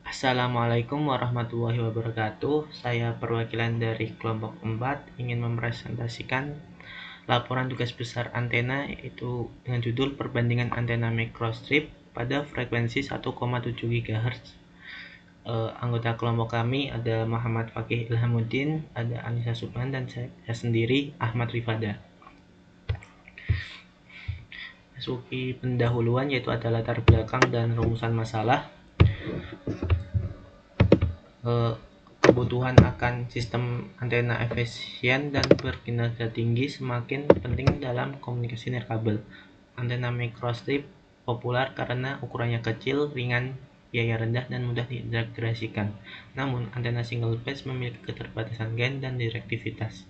Assalamualaikum warahmatullahi wabarakatuh. Saya perwakilan dari kelompok 4 ingin mempresentasikan laporan tugas besar antena, yaitu dengan judul perbandingan antena microstrip pada frekuensi 1,7 GHz. Anggota kelompok kami ada Muhammad Fakih Ilhamuddin, ada Anissa Subhan, dan saya sendiri Ahmad Rifada. Masuki pendahuluan, yaitu ada latar belakang dan rumusan masalah. Kebutuhan akan sistem antena efisien dan berkinerja tinggi semakin penting dalam komunikasi nirkabel. Antena microstrip populer karena ukurannya kecil, ringan, biaya rendah, dan mudah diintegrasikan. Namun, antena single phase memiliki keterbatasan gain dan direktivitas.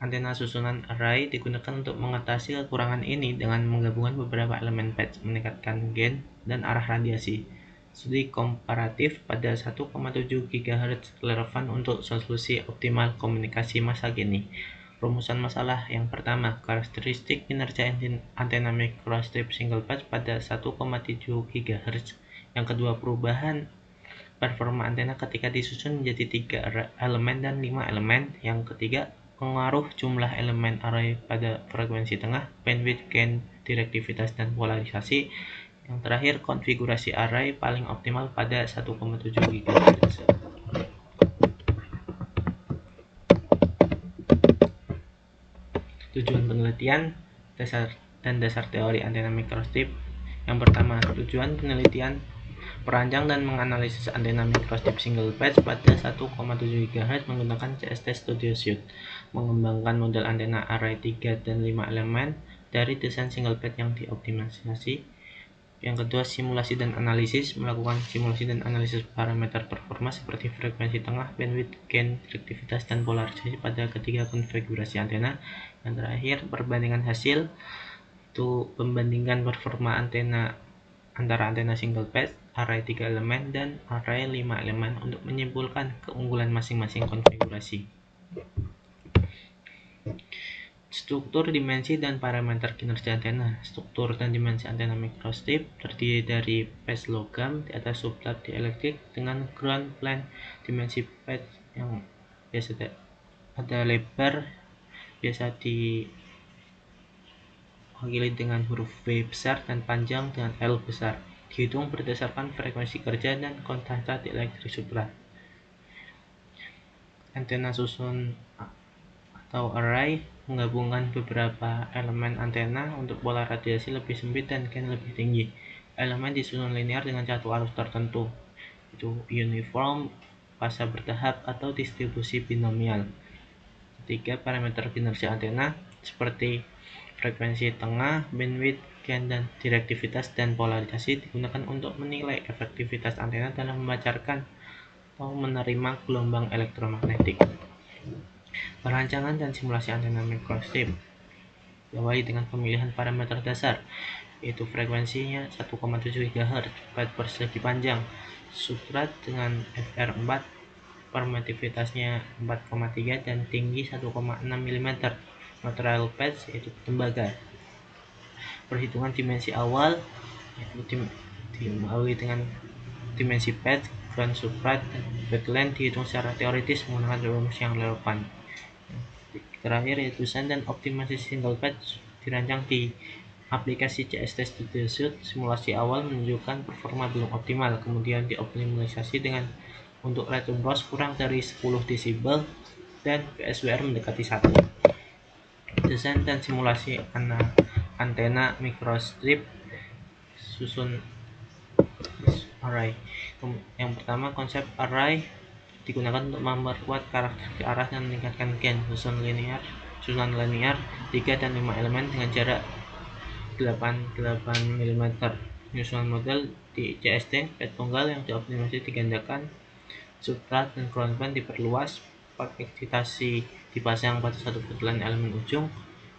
Antena susunan array digunakan untuk mengatasi kekurangan ini dengan menggabungkan beberapa elemen patch, meningkatkan gain dan arah radiasi. Studi komparatif pada 1,7 GHz relevan untuk solusi optimal komunikasi masa kini. Rumusan masalah yang pertama, karakteristik kinerja antena microstrip single patch pada 1,7 GHz. Yang kedua, perubahan performa antena ketika disusun menjadi 3 elemen dan 5 elemen. Yang ketiga, pengaruh jumlah elemen array pada frekuensi tengah, bandwidth, gain, direktivitas, dan polarisasi. Yang terakhir, konfigurasi array paling optimal pada 1,7 GHz. Tujuan penelitian dan dasar teori antena microstrip. Yang pertama, tujuan penelitian perancang dan menganalisis antena microstrip single patch pada 1,7 GHz menggunakan CST Studio Suite, mengembangkan model antena array 3 dan 5 elemen dari desain single patch yang dioptimalisasi. Yang kedua, simulasi dan analisis, melakukan simulasi dan analisis parameter performa seperti frekuensi tengah, bandwidth, gain, direktivitas, dan polarisasi pada ketiga konfigurasi antena. Yang terakhir, perbandingan hasil, itu membandingkan performa antena antara antena single phase, array 3 elemen, dan array 5 elemen untuk menyimpulkan keunggulan masing-masing konfigurasi. Struktur, dimensi, dan parameter kinerja antena. Struktur dan dimensi antena microstrip terdiri dari phase logam, di atas substrat dielektrik dengan ground plane. Dimensi phase yang biasa ada lebar biasa diwakili dengan huruf V besar dan panjang dengan L besar. Dihitung berdasarkan frekuensi kerja dan konstanta dielektrik substrat. Antena susun atau array menggabungkan beberapa elemen antena untuk pola radiasi lebih sempit dan gain lebih tinggi. Elemen disusun linear dengan satu arus tertentu, itu uniform, fase bertahap, atau distribusi binomial. Ketiga, parameter kinerja antena seperti frekuensi tengah, bandwidth, gain, dan direktivitas dan polarisasi digunakan untuk menilai efektivitas antena dalam memancarkan atau menerima gelombang elektromagnetik. Perancangan dan simulasi antena microstrip diawali dengan pemilihan parameter dasar, yaitu frekuensinya 1,7 GHz, byte persegi panjang, substrat dengan FR4, permitivitasnya 4,3 dan tinggi 1,6 mm, material patch yaitu tembaga. Perhitungan dimensi awal yaitu diawali dengan dimensi patch, ground substrat, dan backline dihitung secara teoritis menggunakan rumus yang relevan. Terakhir, yaitu desain dan optimasi single patch dirancang di aplikasi CST Studio Suite. Simulasi awal menunjukkan performa belum optimal, kemudian dioptimalisasi dengan untuk rating loss kurang dari 10 dB dan PSWR mendekati 1. Desain dan simulasi antena microstrip susun array. Yang pertama, konsep array digunakan untuk memperkuat karakteristik arah dan meningkatkan gain. Susunan linear 3 dan 5 elemen dengan jarak 88 mm. Penyusunan model di CST pad tunggal yang dioptimalisasi digandakan, substrat dan ground plane diperluas, paket eksitasi dipasang pada satu butiran elemen ujung.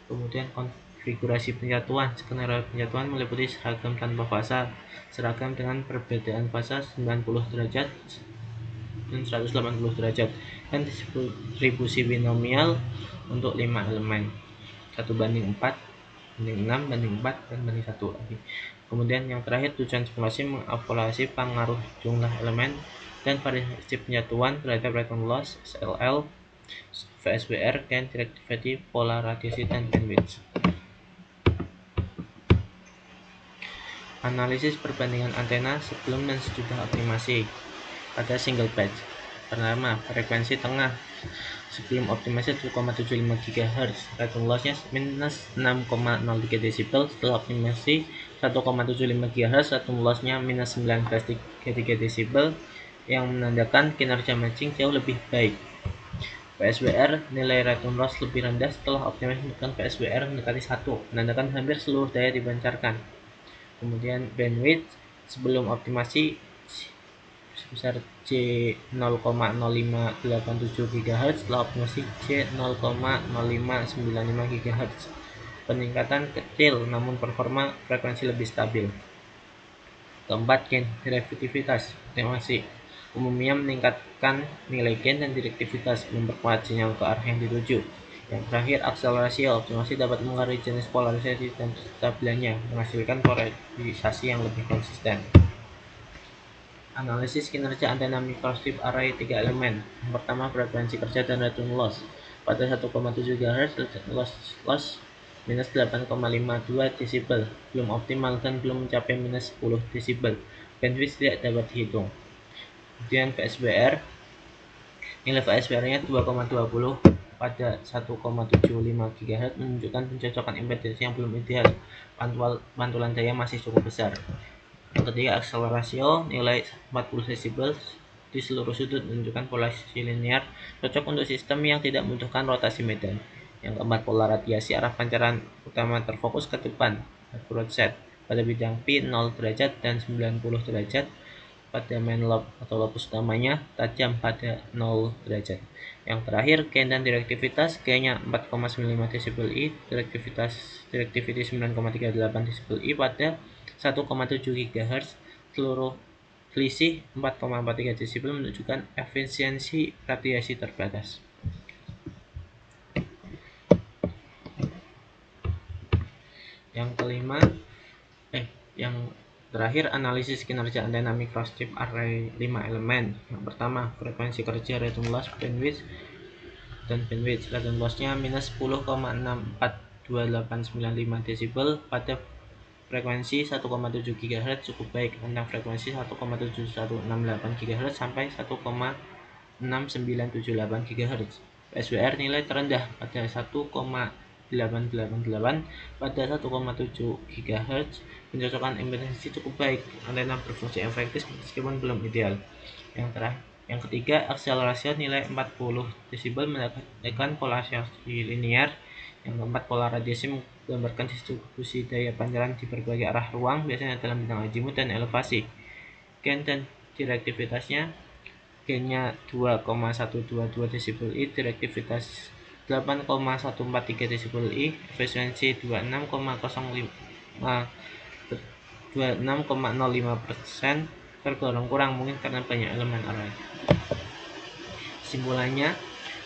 Kemudian konfigurasi penyatuan. Skenario penyatuan meliputi seragam tanpa fasa, seragam dengan perbedaan fasa 90 derajat dan 180 derajat, dan distribusi binomial untuk 5 elemen, 1:4, 6:4, dan 1 lagi. Kemudian yang terakhir, tujuan simulasi mengevaluasi pengaruh jumlah elemen dan variasi penyatuan terhadap return loss, SLL, VSWR, gain, directivity, pola radiasi, dan bandwidth. Analisis perbandingan antena sebelum dan sesudah optimasi pada single patch. Pertama, frekuensi tengah sebelum optimasi 1,75 GHz, return lossnya minus 6,03 dB. Setelah optimasi 1,75 GHz, return lossnya minus 19,3 dB, yang menandakan kinerja matching jauh lebih baik. PSWR, nilai return loss lebih rendah setelah optimasi, menunjukkan PSWR mendekati 1, menandakan hampir seluruh daya dipancarkan. Kemudian bandwidth sebelum optimasi sebesar C 0,0587 GHz, setelah optimasi C 0,0595 GHz. Peningkatan kecil namun performa frekuensi lebih stabil. Keempat, gain directivitas optimasi umumnya meningkatkan nilai gain dan directivitas, memperkuat sinyal ke arah yang dituju. Yang terakhir, akselerasi optimasi dapat mengaruhi jenis polarisasi dan kestabilannya, menghasilkan polarisasi yang lebih konsisten. Analisis kinerja antena microstrip array 3 elemen. Yang pertama, frekuensi kerja dan return loss. Pada 1,7 GHz, loss minus 8,52 dB, belum optimal dan belum mencapai minus 10 dB. Bandwidth tidak dapat dihitung. Kemudian PSWR, nilai PSWR-nya 2,20 pada 1,75 GHz menunjukkan pencocokan impedansi yang belum ideal. Pantulan daya masih cukup besar. Yang ketiga, akselerasio nilai 40 dB di seluruh sudut menunjukkan polarisasi linear, cocok untuk sistem yang tidak membutuhkan rotasi medan. Yang keempat, pola radiasi arah pancaran utama terfokus ke depan, broadside, pada bidang P 0 derajat dan 90 derajat. Pada main lobe atau lobus utamanya tajam pada 0 derajat. Yang terakhir, gain dan directivitas, gainnya 4,95 dBi, directivity 9,38 dBi pada 1,7 GHz, seluruh selisih 4,43 dB menunjukkan efisiensi radiasi terbatas. Yang kelima, yang terakhir, analisis kinerja antena microstrip array 5 elemen. Yang pertama, frekuensi kerja, return loss, bandwidth. Return lossnya minus 10,642,895 dB pada frekuensi 1,7 GHz cukup baik, tentang frekuensi 1,7168 GHz sampai 1,6978 GHz. PSWR nilai terendah pada 1,888 pada 1,7 GHz. Pencocokan impedansi cukup baik, antena berfungsi efektif meskipun belum ideal. Yang ketiga, akselerasi nilai 40 dB menandakan polarisasi linear. Yang keempat, pola radiasi menggambarkan distribusi daya pancaran di berbagai arah ruang, biasanya dalam bidang azimut dan elevasi. Gain dan directivitasnya, gainnya 2,122 dBi, directivitas 8,143 dBi, efisiensi 26,05%, tergolong kurang mungkin karena banyak elemen array. Kesimpulannya,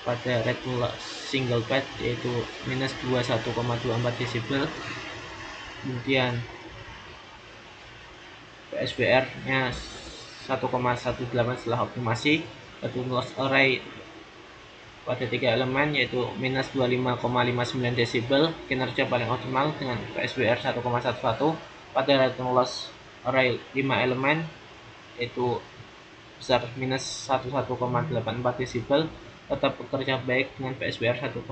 pada return loss single patch yaitu minus 21,24 dB, kemudian PSWR nya 1,18 setelah optimasi, return loss array pada 3 elemen yaitu minus 25,59 dB, kinerja paling optimal dengan PSWR 1,11. Pada return loss array 5 elemen yaitu besar minus 11,84 dB, tetap bekerja baik dengan PSWR 1,68.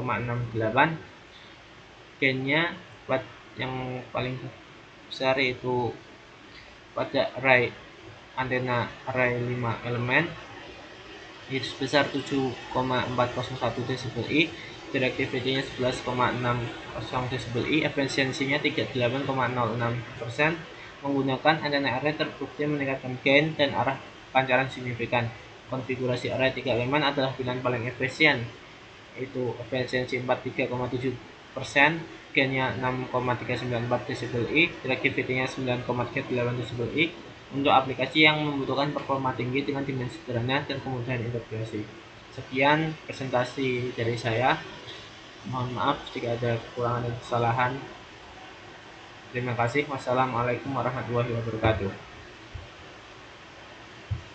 Gainnya yang paling besar yaitu pada antena array 5 elemen itu sebesar 7,401 dBi, directivity-nya 11,60 dBi, efisiensinya 38,06%. Menggunakan antena array terbukti meningkatkan gain dan arah pancaran signifikan. Konfigurasi array 3 elemen adalah pilihan paling efisien, yaitu efisiensi 43,7%, gainnya 6,394 dBi, directivity-nya 9,38 dBi, untuk aplikasi yang membutuhkan performa tinggi dengan dimensi sederhana dan kemudahan integrasi. Sekian presentasi dari saya. Mohon maaf jika ada kekurangan dan kesalahan. Terima kasih. Wassalamualaikum warahmatullahi wabarakatuh.